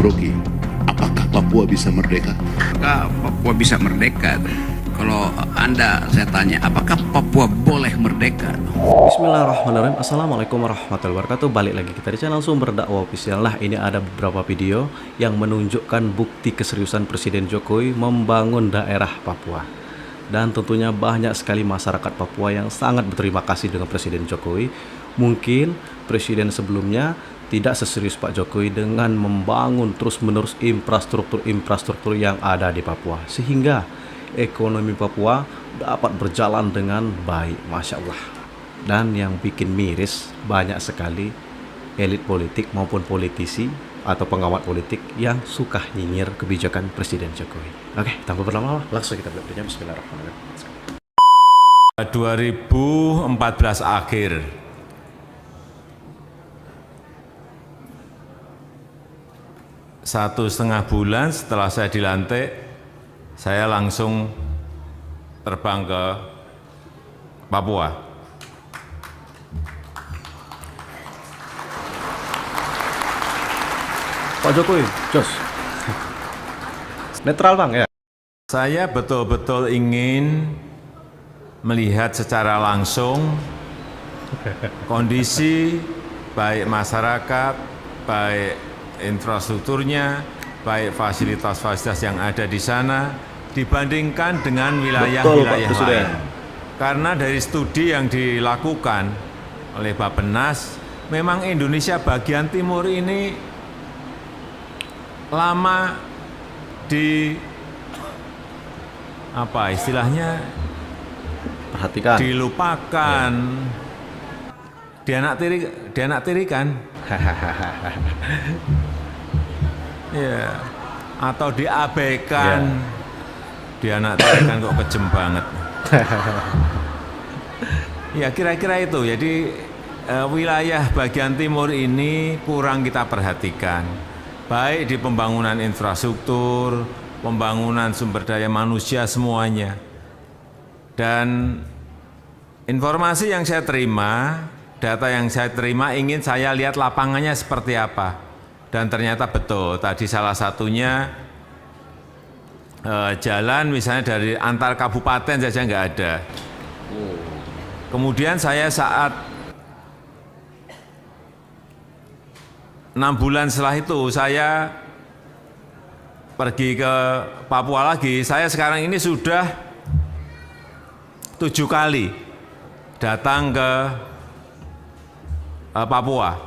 Rocky, apakah Papua bisa merdeka? Apakah Papua bisa merdeka? Kalau saya tanya, apakah Papua boleh merdeka? Bismillahirrahmanirrahim. Assalamualaikum warahmatullahi wabarakatuh. Balik lagi kita di channel Sumber Dakwah Official. Nah, ini ada beberapa video yang menunjukkan bukti keseriusan Presiden Jokowi membangun daerah Papua. Dan tentunya banyak sekali masyarakat Papua yang sangat berterima kasih dengan Presiden Jokowi. Mungkin presiden sebelumnya tidak seserius Pak Jokowi dengan membangun terus-menerus infrastruktur yang ada di Papua, sehingga ekonomi Papua dapat berjalan dengan baik, Masya Allah. Dan yang bikin miris, banyak sekali elit politik maupun politisi atau pengawat politik yang suka nyinyir kebijakan Presiden Jokowi. Oke, tanpa berlama-lama, langsung kita belajarnya. Bismillahirrahmanirrahim. 2014 akhir, satu setengah bulan setelah saya dilantik, saya langsung terbang ke Papua. Pak Jokowi, jos. Netral Bang ya? Saya betul-betul ingin melihat secara langsung kondisi baik masyarakat, baik infrastrukturnya, baik fasilitas-fasilitas yang ada di sana dibandingkan dengan wilayah-wilayah lain. Karena dari studi yang dilakukan oleh Bappenas, memang Indonesia bagian timur ini lama di apa istilahnya, Perhatikan. dilupakan, dianaktirikan. Ya, atau diabaikan, dianaktirikan kok kejem banget. Ya kira-kira itu. Jadi wilayah bagian timur ini kurang kita perhatikan, baik di pembangunan infrastruktur, pembangunan sumber daya manusia, semuanya. Dan informasi yang saya terima, data yang saya terima, ingin saya lihat lapangannya seperti apa. Dan ternyata betul, tadi salah satunya jalan misalnya dari antar kabupaten saja nggak ada. Kemudian saya saat 6 bulan setelah itu saya pergi ke Papua lagi. Saya sekarang ini sudah 7 kali datang ke Papua,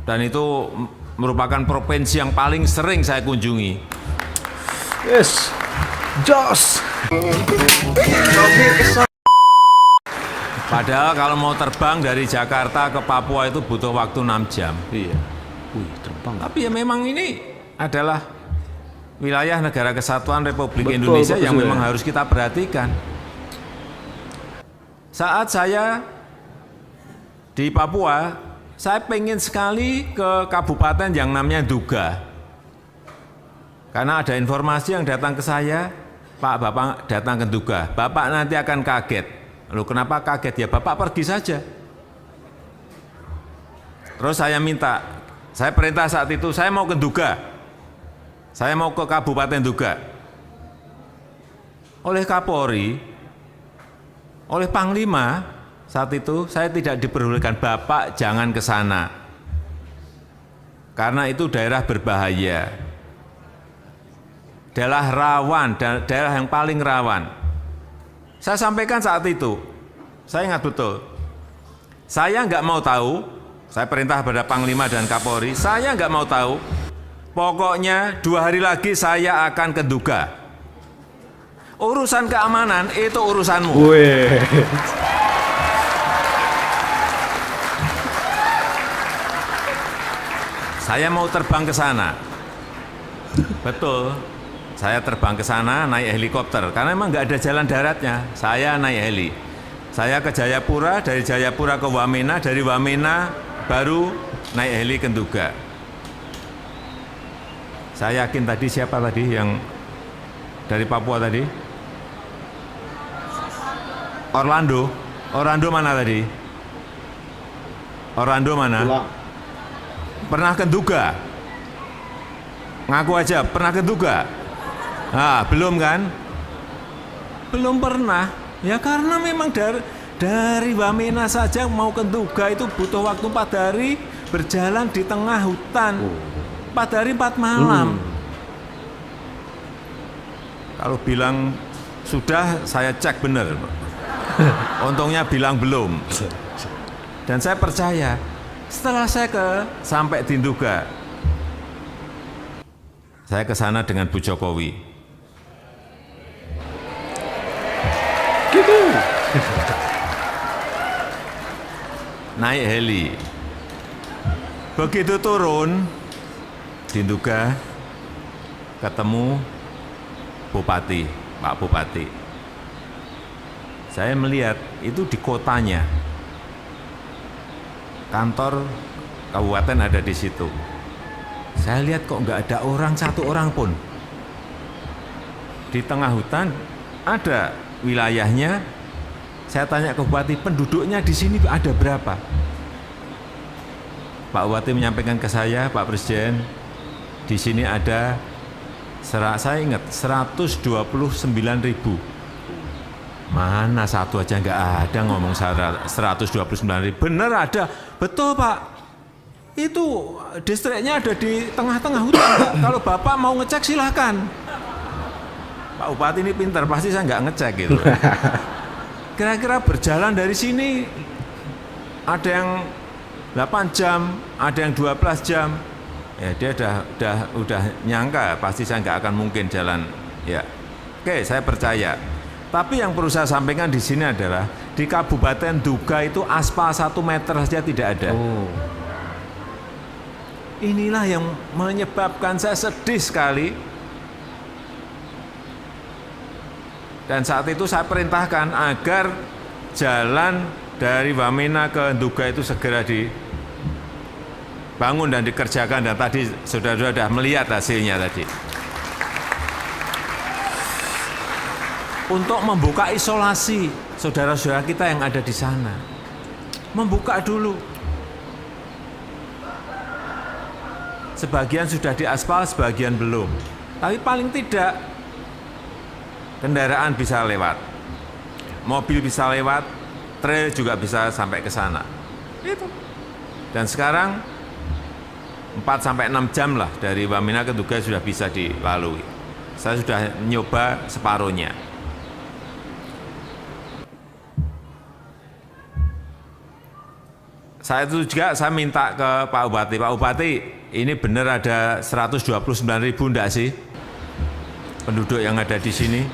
dan itu merupakan provinsi yang paling sering saya kunjungi. Yes, jos. Padahal kalau mau terbang dari Jakarta ke Papua itu butuh waktu 6 jam. Iya. Wih, terbang. Tapi ya memang ini adalah wilayah Negara Kesatuan Republik Betul, Indonesia yang betul, memang ya. harus kita perhatikan. Saat saya di Papua, saya pengen sekali ke kabupaten yang namanya Duga. Karena ada informasi yang datang ke saya, Pak, Bapak datang ke Duga, Bapak nanti akan kaget. Lalu kenapa kaget? Ya Bapak pergi saja. Terus saya minta, saya perintah saat itu, saya mau ke Duga. Saya mau ke Kabupaten Duga. Oleh Kapolri, oleh Panglima, saat itu saya tidak diperbolehkan, Bapak jangan ke sana. Karena itu daerah berbahaya. Daerah rawan, daerah yang paling rawan. Saya sampaikan saat itu, saya ingat betul. Saya nggak mau tahu, saya perintah pada Panglima dan Kapolri, saya nggak mau tahu. Pokoknya 2 hari lagi saya akan ke Duga. Urusan keamanan itu urusanmu. Wih. Saya mau terbang ke sana. Betul. Saya terbang ke sana naik helikopter karena memang nggak ada jalan daratnya. Saya naik heli. Saya ke Jayapura, dari Jayapura ke Wamena, dari Wamena baru naik heli ke Duga. Saya yakin tadi siapa tadi yang dari Papua tadi? Orlando. Orlando mana tadi? Orlando mana? Pernah ke Duga? Ngaku aja, pernah ke Nduga? Nah, belum kan? Belum pernah. Ya karena memang dari Wamena saja mau ke Nduga itu butuh waktu 4 hari berjalan di tengah hutan. 4 hari 4 malam. Kalau bilang sudah, saya cek benar. Untungnya bilang belum. Dan saya percaya, setelah saya sampai di Nduga, saya ke sana dengan Bu Jokowi. Naik heli. Begitu turun di Nduga, ketemu Bupati, Pak Bupati. Saya melihat itu di kotanya. Kantor kabupaten ada di situ. Saya lihat kok nggak ada orang, satu orang pun. Di tengah hutan ada wilayahnya. Saya tanya ke Bupati, penduduknya di sini ada berapa? Pak Bupati menyampaikan ke saya, Pak Presiden, di sini ada, saya ingat, 129.000. Mana satu aja nggak ada ngomong 129.000. Bener ada, betul Pak. Itu distriknya ada di tengah-tengah hutan, Pak. Kalau Bapak mau ngecek silahkan. Pak Bupati ini pintar, pasti saya nggak ngecek gitu. Kira-kira berjalan dari sini ada yang 8 jam, ada yang 12 jam. Ya dia udah nyangka pasti saya nggak akan mungkin jalan. Ya, oke saya percaya. Tapi yang perlu saya sampaikan di sini adalah di Kabupaten Nduga itu aspal 1 meter saja tidak ada. Inilah yang menyebabkan saya sedih sekali. Dan saat itu saya perintahkan agar jalan dari Wamena ke Nduga itu segera dibangun dan dikerjakan. Dan tadi saudara-saudara sudah melihat hasilnya tadi. Untuk membuka isolasi saudara-saudara kita yang ada di sana. Membuka dulu. Sebagian sudah diaspal, sebagian belum. Tapi paling tidak kendaraan bisa lewat, mobil bisa lewat, trail juga bisa sampai ke sana. Itu. Dan sekarang 4-6 jam lah dari Wamena ke Nduga sudah bisa dilalui. Saya sudah nyoba separuhnya. Saya itu juga saya minta ke Pak Bupati, Pak Bupati, ini benar ada 129.000 enggak sih penduduk yang ada di sini?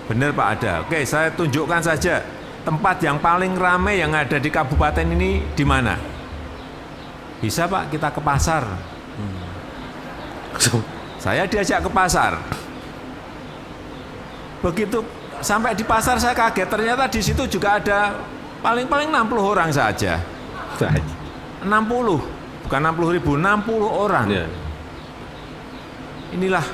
Benar Pak ada. Oke, saya tunjukkan saja tempat yang paling ramai yang ada di kabupaten ini di mana? Bisa Pak, kita ke pasar. Saya diajak ke pasar. Begitu sampai di pasar saya kaget, ternyata di situ juga ada paling-paling 60 orang saja. 60, bukan 60.000, 60 orang. Inilah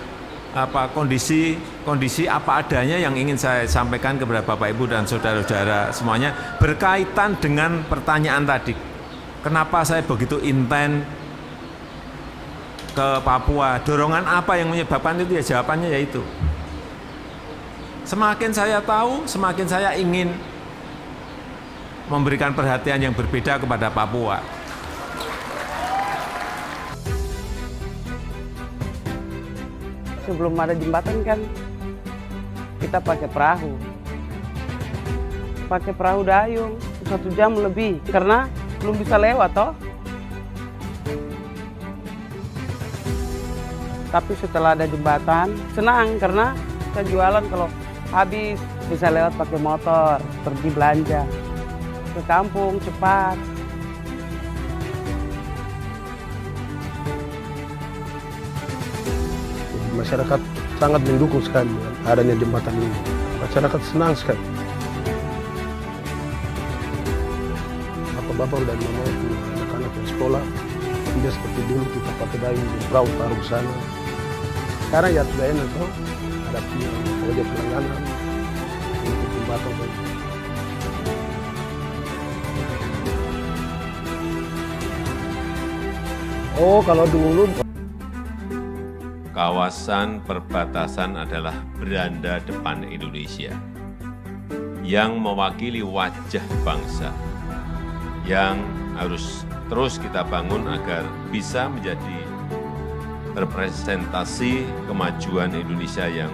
kondisi apa adanya yang ingin saya sampaikan kepada Bapak Ibu dan saudara-saudara semuanya berkaitan dengan pertanyaan tadi. Kenapa saya begitu intent ke Papua? Dorongan apa yang menyebabkan itu? Ya jawabannya yaitu semakin saya tahu, semakin saya ingin memberikan perhatian yang berbeda kepada Papua. Sebelum ada jembatan kan kita pakai perahu dayung 1 jam lebih karena belum bisa lewat toh. Tapi setelah ada jembatan senang karena kita jualan kalau habis bisa lewat pakai motor pergi belanja ke kampung cepat. Masyarakat sangat mendukung sekali adanya jembatan ini. Masyarakat senang sekali. Bapak-bapak dan mama anak-anak yang sekolah tidak seperti dulu kita pakai dayung di perahu taruh ke sana. Sekarang ya sudah enak toh, ada proyek pelangganan untuk jembatan. Oh, kalau dulu kawasan perbatasan adalah beranda depan Indonesia yang mewakili wajah bangsa yang harus terus kita bangun agar bisa menjadi representasi kemajuan Indonesia yang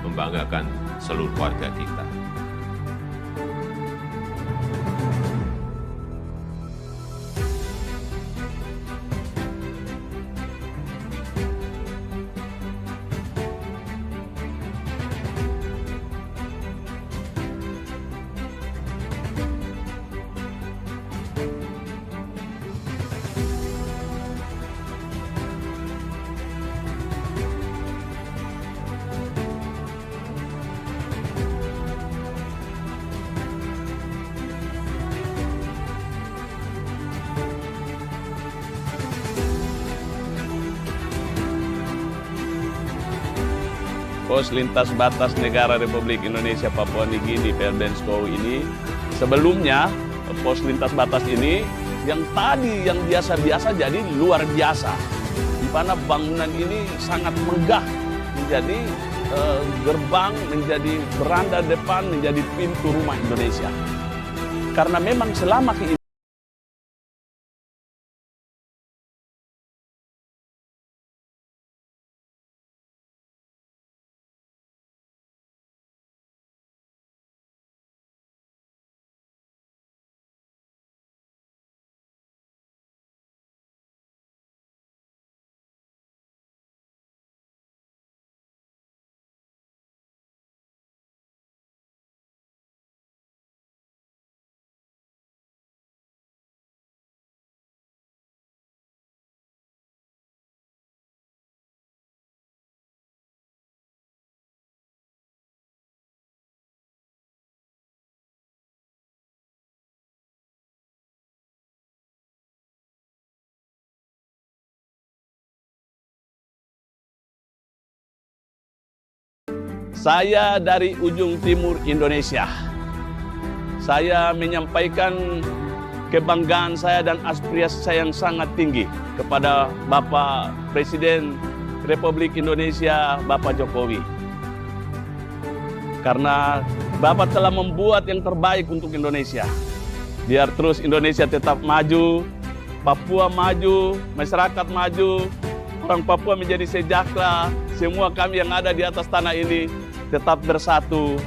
membanggakan seluruh warga kita. Pos lintas batas negara Republik Indonesia Papua Nugini Perdenskow ini sebelumnya pos lintas batas ini yang tadi yang biasa-biasa jadi luar biasa, di mana bangunan ini sangat megah, menjadi gerbang, menjadi beranda depan, menjadi pintu rumah Indonesia. Karena memang selama saya dari ujung timur Indonesia, saya menyampaikan kebanggaan saya dan aspirasi saya yang sangat tinggi kepada Bapak Presiden Republik Indonesia, Bapak Jokowi. Karena Bapak telah membuat yang terbaik untuk Indonesia. Biar terus Indonesia tetap maju, Papua maju, masyarakat maju, orang Papua menjadi sejahtera, semua kami yang ada di atas tanah ini tetap bersatu,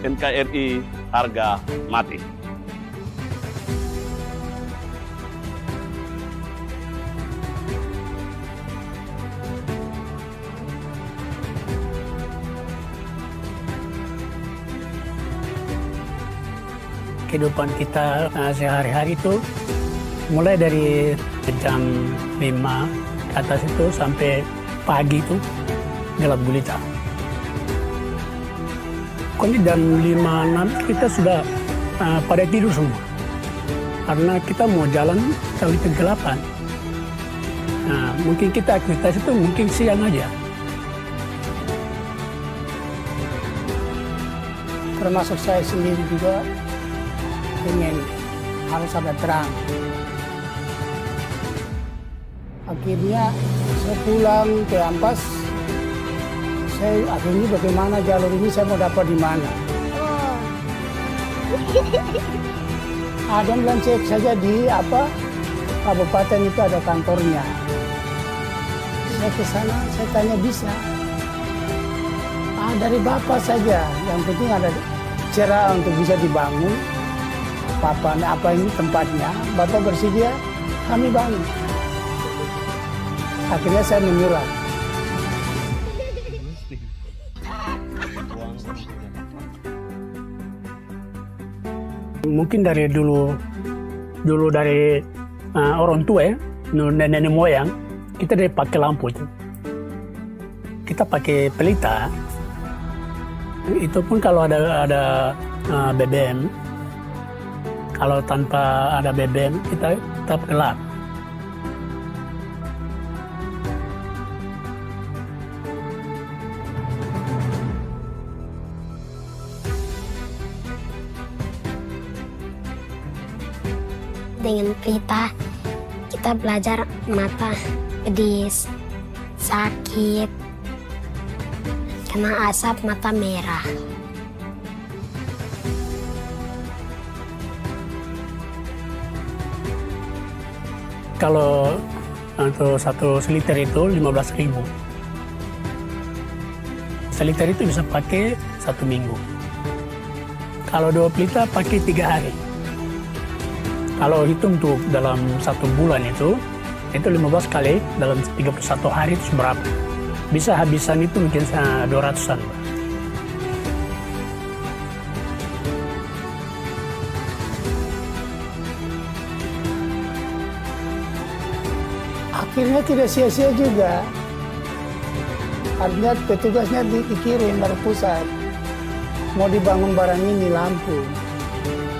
NKRI harga mati. Kehidupan kita sehari-hari itu mulai dari jam 5 ke atas itu sampai pagi itu gelap gulita. Pokoknya jam 5-6 kita sudah pada tidur semua. Karena kita mau jalan kali kegelapan. Nah, mungkin kita aktivitas itu mungkin siang aja. Termasuk saya sendiri juga ingin harus ada terang. Akhirnya saya pulang ke Ampas. Akhirnya bagaimana jalur ini saya mau dapat di mana? Ada bilang cek saja di kabupaten itu ada kantornya. Saya ke sana, saya tanya bisa. Dari Bapak saja, yang penting ada cerah untuk bisa dibangun. Apa ini tempatnya? Bapak bersedia, kami bangun. Akhirnya saya menyurat. Mungkin dari dulu dari orang tua ya, nenek moyang, kita dari pakai lampu itu. Kita pakai pelita. Itu pun kalau ada BBM. Kalau tanpa ada BBM, kita tetap gelap. Dengan pelita kita belajar mata pedis, sakit, kena asap, mata merah. Kalau untuk 1 liter itu 15.000. Seliter itu bisa pakai 1 minggu. Kalau 2 pelita pakai 3 hari. Kalau hitung tuh dalam 1 bulan itu 15 kali dalam 31 hari itu berapa? Bisa habisan itu mungkin 200-an. Akhirnya tidak sia-sia juga. Artinya petugasnya dikirim dari pusat. Mau dibangun barang ini lampu.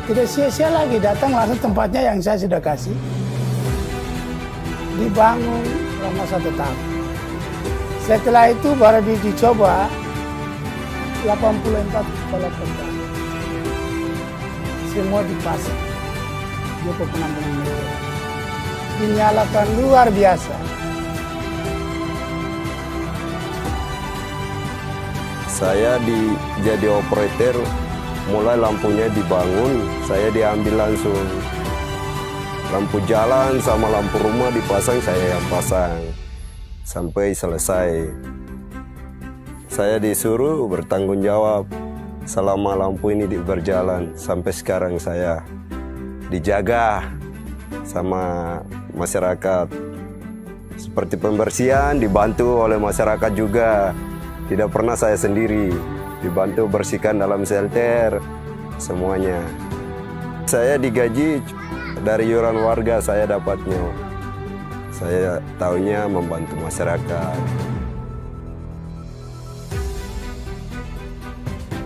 Tidak sia-sia lagi, datang langsung tempatnya yang saya sudah kasih. Dibangun selama 1 tahun. Setelah itu baru dicoba 84 kepala petang. Semua dipasang. Joko penampungan media. Dinyalakan luar biasa. Saya jadi operator, mulai lampunya dibangun, saya diambil langsung. Lampu jalan sama lampu rumah dipasang, saya yang pasang. Sampai selesai. Saya disuruh bertanggung jawab selama lampu ini berjalan. Sampai sekarang saya dijaga sama masyarakat. Seperti pembersihan dibantu oleh masyarakat juga. Tidak pernah saya sendiri, dibantu bersihkan dalam shelter, semuanya. Saya digaji dari iuran warga, saya dapatnya. Saya tahunya membantu masyarakat.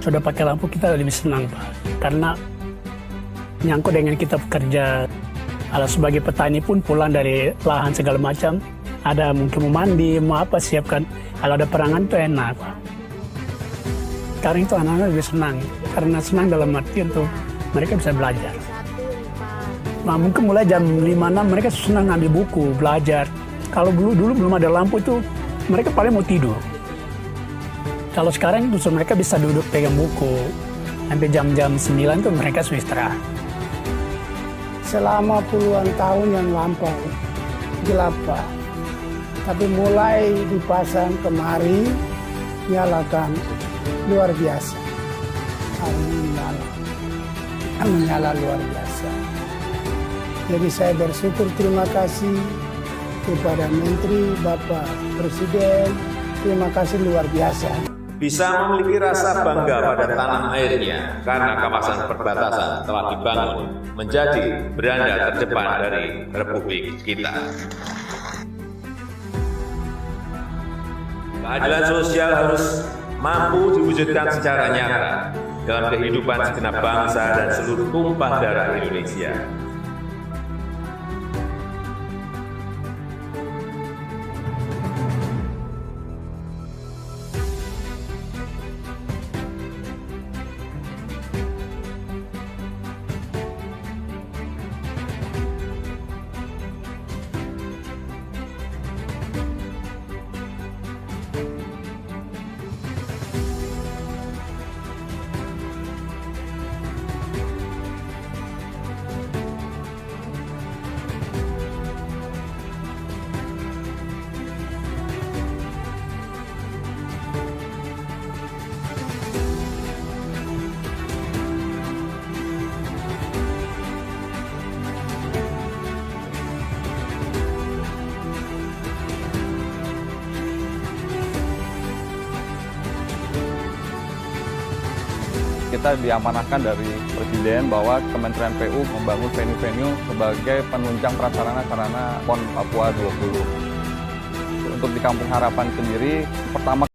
Sudah pakai lampu kita lebih senang, Pak. Karena nyangkut dengan kita bekerja. Kalau sebagai petani pun pulang dari lahan segala macam, ada mungkin mau mandi, mau apa siapkan. Kalau ada perangan itu enak, Pak. Sekarang itu anak-anak lebih senang. Karena senang dalam arti untuk mereka bisa belajar. Nah, mungkin mulai jam 5-6 mereka senang ngambil buku, belajar. Kalau dulu belum ada lampu itu, mereka paling mau tidur. Kalau sekarang itu mereka bisa duduk pegang buku. Sampai jam-jam 9 itu mereka sudah istirahat. Selama puluhan tahun yang lampau, gelap, Pak. Tapi mulai dipasang kemari, nyalakan luar biasa. Hari ini menyala luar biasa. Jadi saya bersyukur, terima kasih kepada Menteri, Bapak Presiden, terima kasih luar biasa. Bisa memiliki rasa bangga pada tanah airnya karena kawasan perbatasan telah dibangun menjadi beranda terdepan dari Republik kita. Keadilan sosial harus mampu diwujudkan secara nyata dalam kehidupan segenap bangsa dan seluruh tumpah darah Indonesia. Kita diamanahkan dari Presiden bahwa Kementerian PU membangun venue-venue sebagai penunjang prasarana sarana PON Papua 20. Untuk di Kampung Harapan sendiri, pertama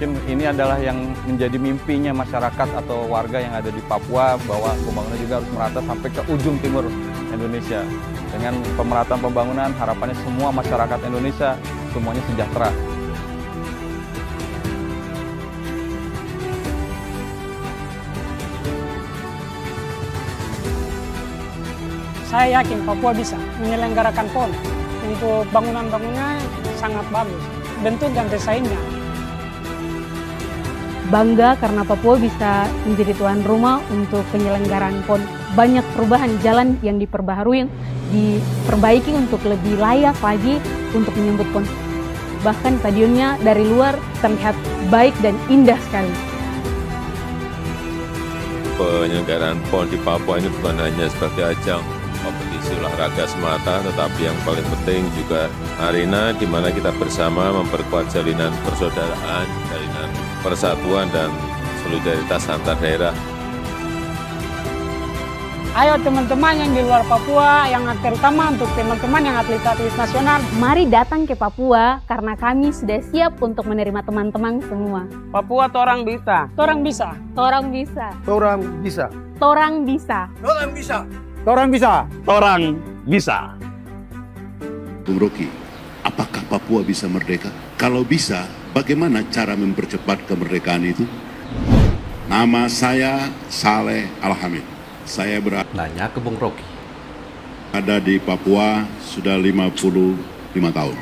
Mungkin ini adalah yang menjadi mimpinya masyarakat atau warga yang ada di Papua, bahwa pembangunan juga harus merata sampai ke ujung timur Indonesia. Dengan pemerataan pembangunan, harapannya semua masyarakat Indonesia semuanya sejahtera. Saya yakin Papua bisa menyelenggarakan PON. Untuk bangunan-bangunannya sangat bagus, bentuk dan desainnya. Bangga karena Papua bisa menjadi tuan rumah untuk penyelenggaraan PON. Banyak perubahan jalan yang diperbaharui, diperbaiki untuk lebih layak lagi untuk menyambut PON. Bahkan stadionnya dari luar terlihat baik dan indah sekali. Penyelenggaraan PON di Papua ini bukan hanya sebagai ajang kompetisi olahraga semata, tetapi yang paling penting juga arena di mana kita bersama memperkuat jalinan persaudaraan, jalinan persatuan dan solidaritas antar daerah. Ayo teman-teman yang di luar Papua, yang terutama untuk teman-teman yang atlet-atlet nasional. Mari datang ke Papua karena kami sudah siap untuk menerima teman-teman semua. Papua torang bisa. Torang bisa. Torang bisa. Torang bisa. Torang bisa. Torang bisa. Torang bisa. Torang bisa. Bung Rocky, apakah Papua bisa merdeka? Kalau bisa, bagaimana cara mempercepat kemerdekaan itu? Nama saya Saleh Al-Hamid. Saya Nanya ke Bung Rocky. Ada di Papua sudah 55 tahun.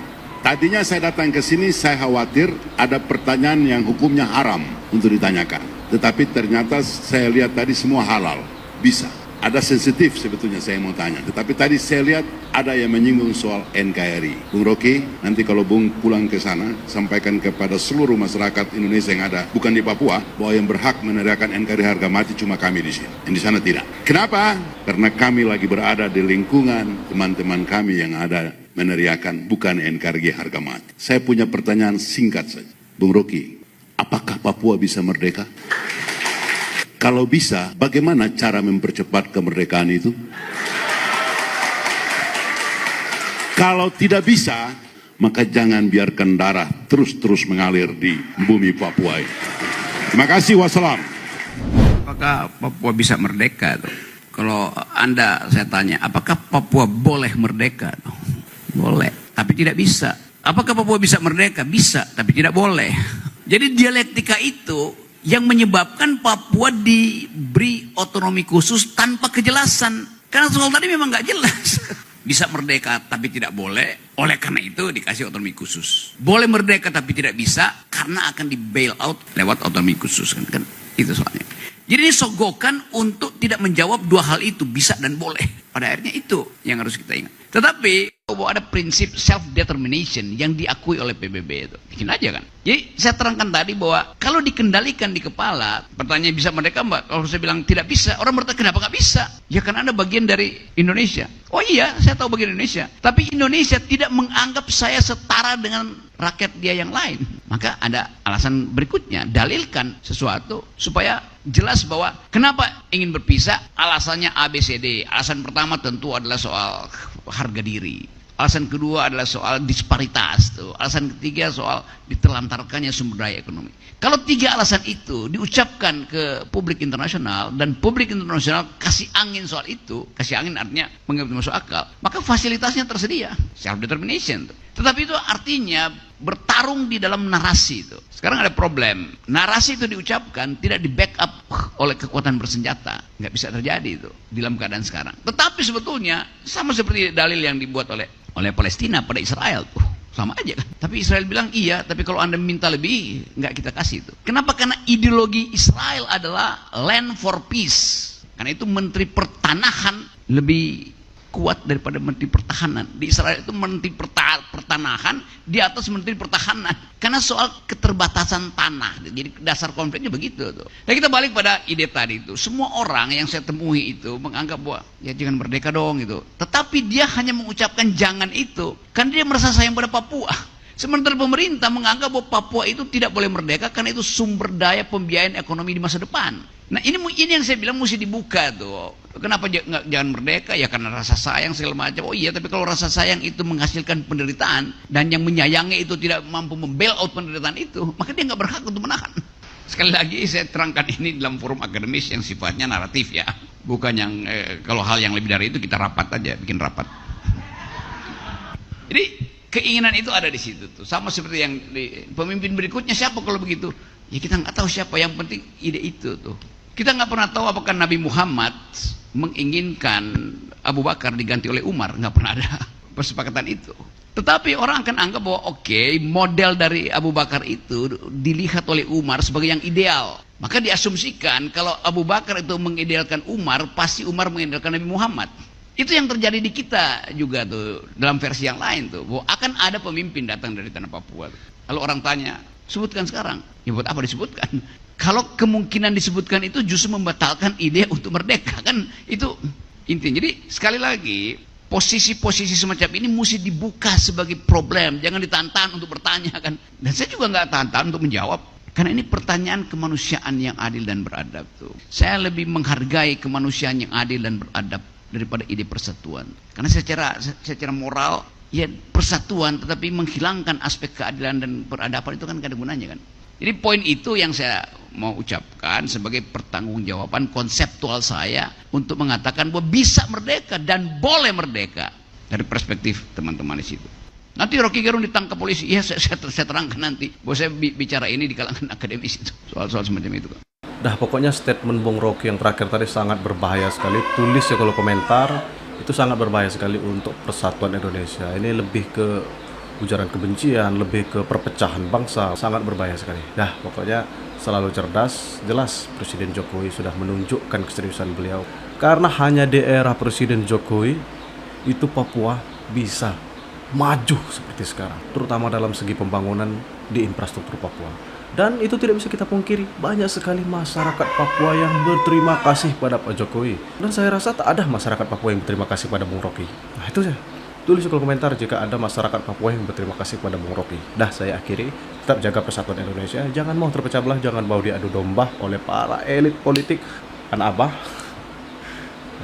Tadinya saya datang ke sini, saya khawatir ada pertanyaan yang hukumnya haram untuk ditanyakan. Tetapi ternyata saya lihat tadi semua halal, bisa. Ada sensitif sebetulnya saya mau tanya. Tetapi tadi saya lihat ada yang menyinggung soal NKRI. Bung Rocky, nanti kalau Bung pulang ke sana, sampaikan kepada seluruh masyarakat Indonesia yang ada, bukan di Papua, bahwa yang berhak meneriakan NKRI harga mati cuma kami di sini. Yang di sana tidak. Kenapa? Karena kami lagi berada di lingkungan teman-teman kami yang ada meneriakan bukan NKRI harga mati. Saya punya pertanyaan singkat saja. Bung Rocky, apakah Papua bisa merdeka? Kalau bisa, bagaimana cara mempercepat kemerdekaan itu? Kalau tidak bisa, maka jangan biarkan darah terus-terus mengalir di bumi Papua ini. Terima kasih, wassalam. Apakah Papua bisa merdeka? Kalau Anda, saya tanya, apakah Papua boleh merdeka? Boleh, tapi tidak bisa. Apakah Papua bisa merdeka? Bisa, tapi tidak boleh. Jadi dialektika itu yang menyebabkan Papua diberi otonomi khusus tanpa kejelasan. Karena soal tadi memang nggak jelas. Bisa merdeka tapi tidak boleh, oleh karena itu dikasih otonomi khusus. Boleh merdeka tapi tidak bisa karena akan di bail out lewat otonomi khusus. Kan itu soalnya. Jadi ini sogokan untuk tidak menjawab dua hal itu, bisa dan boleh. Pada akhirnya itu yang harus kita ingat. Tetapi bahwa ada prinsip self-determination yang diakui oleh PBB itu. Bikin aja kan. Jadi saya terangkan tadi bahwa kalau dikendalikan di kepala, pertanyaan bisa merdeka mbak? Kalau saya bilang tidak bisa, orang bertanya kenapa nggak bisa? Ya kan Anda bagian dari Indonesia. Oh iya, saya tahu bagian Indonesia. Tapi Indonesia tidak menganggap saya setara dengan rakyat dia yang lain. Maka ada alasan berikutnya, dalilkan sesuatu supaya jelas bahwa kenapa ingin berpisah, alasannya ABCD. Alasan pertama tentu adalah soal harga diri. Alasan kedua adalah soal disparitas. Alasan ketiga soal ditelantarkannya sumber daya ekonomi. Kalau tiga alasan itu diucapkan ke publik internasional dan publik internasional kasih angin soal itu, kasih angin artinya menganggap masuk akal, maka fasilitasnya tersedia, self-determination. Tetapi itu artinya bertarung di dalam narasi itu. Sekarang ada problem, narasi itu diucapkan tidak di backup oleh kekuatan bersenjata, nggak bisa terjadi itu di dalam keadaan sekarang. Tetapi sebetulnya sama seperti dalil yang dibuat oleh Palestina pada Israel tuh, sama aja kan. Tapi Israel bilang iya, tapi kalau Anda minta lebih nggak kita kasih itu. Kenapa? Karena ideologi Israel adalah land for peace. Karena itu menteri pertanahan lebih kuat daripada menteri pertahanan. Di Israel itu menteri pertanahan di atas menteri pertahanan. Karena soal keterbatasan tanah. Jadi dasar konfliknya begitu tuh. Nah kita balik pada ide tadi itu. Semua orang yang saya temui itu menganggap bahwa ya jangan merdeka dong gitu. Tetapi dia hanya mengucapkan jangan itu. Karena dia merasa sayang pada Papua. Sementara pemerintah menganggap bahwa Papua itu tidak boleh merdeka karena itu sumber daya pembiayaan ekonomi di masa depan. Nah ini yang saya bilang mesti dibuka tuh. Kenapa jangan merdeka? Ya karena rasa sayang segala macam. Oh iya, tapi kalau rasa sayang itu menghasilkan penderitaan dan yang menyayangi itu tidak mampu membail out penderitaan itu, maka dia nggak berhak untuk menahan. Sekali lagi saya terangkan ini dalam forum akademis yang sifatnya naratif ya, bukan yang kalau hal yang lebih dari itu kita rapat aja, bikin rapat. Jadi keinginan itu ada di situ tuh, sama seperti yang pemimpin berikutnya siapa kalau begitu? Ya kita nggak tahu siapa, yang penting ide itu tuh. Kita nggak pernah tahu apakah Nabi Muhammad menginginkan Abu Bakar diganti oleh Umar, nggak pernah ada persepakatan itu. Tetapi orang akan anggap bahwa oke, model dari Abu Bakar itu dilihat oleh Umar sebagai yang ideal. Maka diasumsikan kalau Abu Bakar itu mengidealkan Umar, pasti Umar mengidealkan Nabi Muhammad. Itu yang terjadi di kita juga tuh, dalam versi yang lain tuh, bahwa akan ada pemimpin datang dari tanah Papua. Kalau orang tanya, sebutkan sekarang, ya buat apa disebutkan? Kalau kemungkinan disebutkan itu justru membatalkan ide untuk merdeka, kan itu intinya. Jadi sekali lagi, posisi-posisi semacam ini mesti dibuka sebagai problem, jangan ditantang untuk bertanya kan. Dan saya juga nggak tantang untuk menjawab, karena ini pertanyaan kemanusiaan yang adil dan beradab tuh. Saya lebih menghargai kemanusiaan yang adil dan beradab daripada ide persatuan. Karena secara moral ya persatuan, tetapi menghilangkan aspek keadilan dan peradaban itu kan gak ada gunanya kan. Jadi poin itu yang saya mau ucapkan sebagai pertanggungjawaban konseptual saya untuk mengatakan bahwa bisa merdeka dan boleh merdeka dari perspektif teman-teman di situ. Nanti Rocky Gerung ditangkap polisi, ya saya terangkan nanti bahwa saya bicara ini di kalangan akademis itu, soal-soal semacam itu. Dah pokoknya statement Bung Rocky yang terakhir tadi sangat berbahaya sekali. Tulis ya kalau komentar, itu sangat berbahaya sekali untuk persatuan Indonesia. Ini lebih ke ujaran kebencian, lebih ke perpecahan bangsa, sangat berbahaya sekali. Dah pokoknya selalu cerdas, jelas Presiden Jokowi sudah menunjukkan keseriusan beliau. Karena hanya di era Presiden Jokowi itu Papua bisa maju seperti sekarang, terutama dalam segi pembangunan di infrastruktur Papua. Dan itu tidak bisa kita pungkiri, banyak sekali masyarakat Papua yang berterima kasih pada Pak Jokowi. Dan saya rasa tak ada masyarakat Papua yang berterima kasih pada Bung Rocky. Nah itu saja. Tulis di kolom komentar jika ada masyarakat Papua yang berterima kasih pada Bung Rocky. Dah saya akhiri, tetap jaga persatuan Indonesia. Jangan mau terpecah belah, jangan mau diadu domba oleh para elit politik. Anak Abah.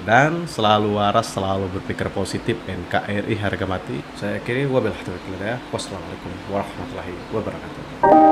Dan selalu waras, selalu berpikir positif. NKRI harga mati. Saya akhiri, wabillahi taufiq wal hidayah. Wassalamualaikum warahmatullahi wabarakatuh.